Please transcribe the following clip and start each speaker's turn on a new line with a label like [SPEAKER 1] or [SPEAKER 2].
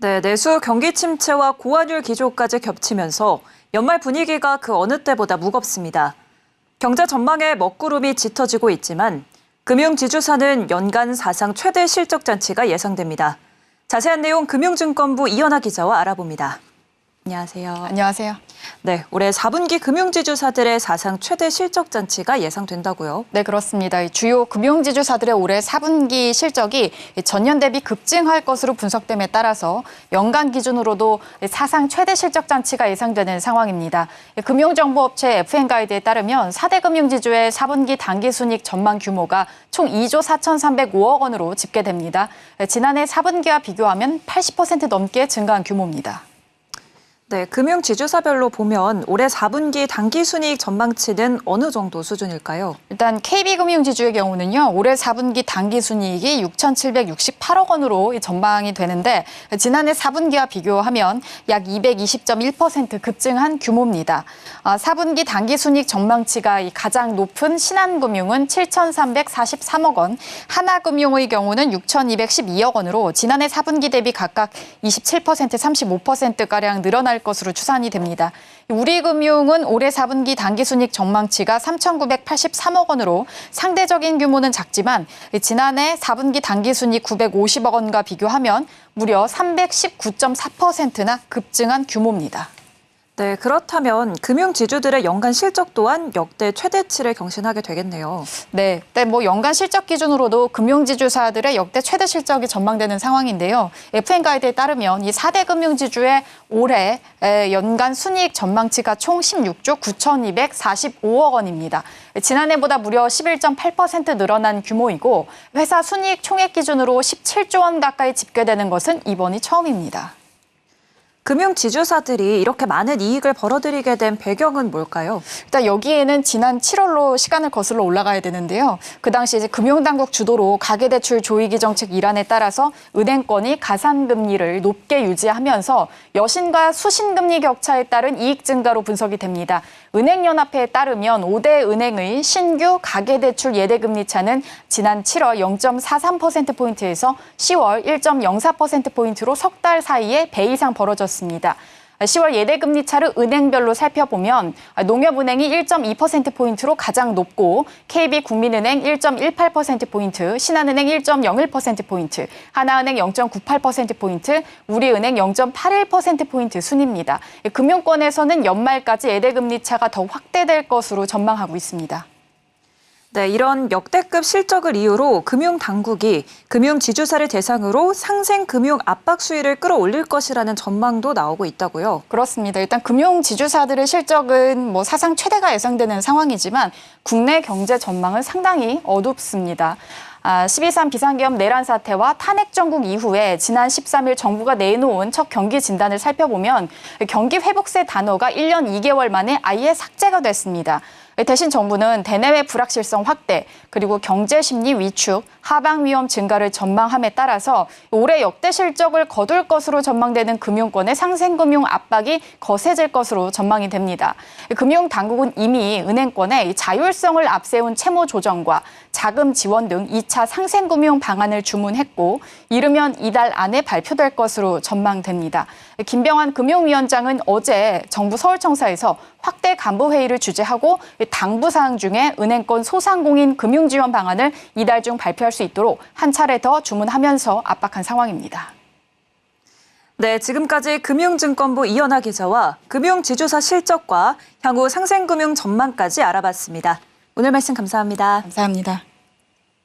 [SPEAKER 1] 네, 내수 경기 침체와 고환율 기조까지 겹치면서 연말 분위기가 그 어느 때보다 무겁습니다. 경제 전망에 먹구름이 짙어지고 있지만 금융지주사는 연간 사상 최대 실적 잔치가 예상됩니다. 자세한 내용 금융증권부 이연아 기자와 알아봅니다. 안녕하세요.
[SPEAKER 2] 안녕하세요.
[SPEAKER 1] 네, 올해 4분기 금융지주사들의 사상 최대 실적 잔치가 예상된다고요?
[SPEAKER 2] 네, 그렇습니다. 주요 금융지주사들의 올해 4분기 실적이 전년 대비 급증할 것으로 분석됨에 따라서 연간 기준으로도 사상 최대 실적 잔치가 예상되는 상황입니다. 금융정보업체 FN가이드에 따르면 4대 금융지주의 4분기 당기순이익 전망 규모가 총 2조 4,305억 원으로 집계됩니다. 지난해 4분기와 비교하면 80% 넘게 증가한 규모입니다.
[SPEAKER 1] 네, 금융지주사별로 보면 올해 4분기 당기순이익 전망치는 어느 정도 수준일까요?
[SPEAKER 2] 일단 KB금융지주의 경우는요, 올해 4분기 당기순이익이 6,768억 원으로 전망이 되는데 지난해 4분기와 비교하면 약 220.1% 급증한 규모입니다. 4분기 당기순이익 전망치가 가장 높은 신한금융은 7,343억 원, 하나금융의 경우는 6,212억 원으로 지난해 4분기 대비 각각 27%, 35%가량 늘어날 것으로 추산이 됩니다. 우리금융은 올해 4분기 당기순이익 전망치가 3,983억 원으로 상대적인 규모는 작지만 지난해 4분기 당기순이익 950억 원과 비교하면 무려 319.4%나 급증한 규모입니다.
[SPEAKER 1] 네, 그렇다면 금융지주들의 연간 실적 또한 역대 최대치를 경신하게 되겠네요.
[SPEAKER 2] 네, 연간 실적 기준으로도 금융지주사들의 역대 최대 실적이 전망되는 상황인데요. FN가이드에 따르면 이 4대 금융지주의 올해 연간 순이익 전망치가 총 16조 9,245억 원입니다. 지난해보다 무려 11.8% 늘어난 규모이고 회사 순이익 총액 기준으로 17조 원 가까이 집계되는 것은 이번이 처음입니다.
[SPEAKER 1] 금융지주사들이 이렇게 많은 이익을 벌어들이게 된 배경은 뭘까요?
[SPEAKER 2] 일단 여기에는 지난 7월로 시간을 거슬러 올라가야 되는데요. 그 당시 이제 금융당국 주도로 가계대출 조이기 정책 일환에 따라서 은행권이 가산금리를 높게 유지하면서 여신과 수신금리 격차에 따른 이익 증가로 분석이 됩니다. 은행연합회에 따르면 5대 은행의 신규 가계대출 예대금리 차는 지난 7월 0.43%포인트에서 10월 1.04%포인트로 석 달 사이에 배 이상 벌어졌습니다. 10월 예대금리 차를 은행별로 살펴보면 농협은행이 1.2%포인트로 가장 높고 KB국민은행 1.18%포인트, 신한은행 1.01%포인트, 하나은행 0.98%포인트, 우리은행 0.81%포인트 순입니다. 금융권에서는 연말까지 예대금리 차가 더 확대될 것으로 전망하고 있습니다.
[SPEAKER 1] 네, 이런 역대급 실적을 이유로 금융당국이 금융지주사를 대상으로 상생금융 압박 수위를 끌어올릴 것이라는 전망도 나오고 있다고요.
[SPEAKER 2] 그렇습니다. 일단 금융지주사들의 실적은 사상 최대가 예상되는 상황이지만 국내 경제 전망은 상당히 어둡습니다. 12.3 비상계엄 내란 사태와 탄핵 정국 이후에 지난 13일 정부가 내놓은 첫 경기 진단을 살펴보면 경기 회복세 단어가 1년 2개월 만에 아예 삭제가 됐습니다. 대신 정부는 대내외 불확실성 확대, 그리고 경제 심리 위축, 하방 위험 증가를 전망함에 따라서 올해 역대 실적을 거둘 것으로 전망되는 금융권의 상생금융 압박이 거세질 것으로 전망이 됩니다. 금융당국은 이미 은행권의 자율성을 앞세운 채무 조정과 자금 지원 등 2차 상생금융 방안을 주문했고 이르면 이달 안에 발표될 것으로 전망됩니다. 김병환 금융위원장은 어제 정부 서울청사에서 확대 간부회의를 주재하고 당부 사항 중에 은행권 소상공인 금융지원 방안을 이달 중 발표할 수 있도록 한 차례 더 주문하면서 압박한 상황입니다.
[SPEAKER 1] 네, 지금까지 금융증권부 이연아 기자와 금융지주사 실적과 향후 상생금융 전망까지 알아봤습니다. 오늘 말씀 감사합니다.
[SPEAKER 2] 감사합니다.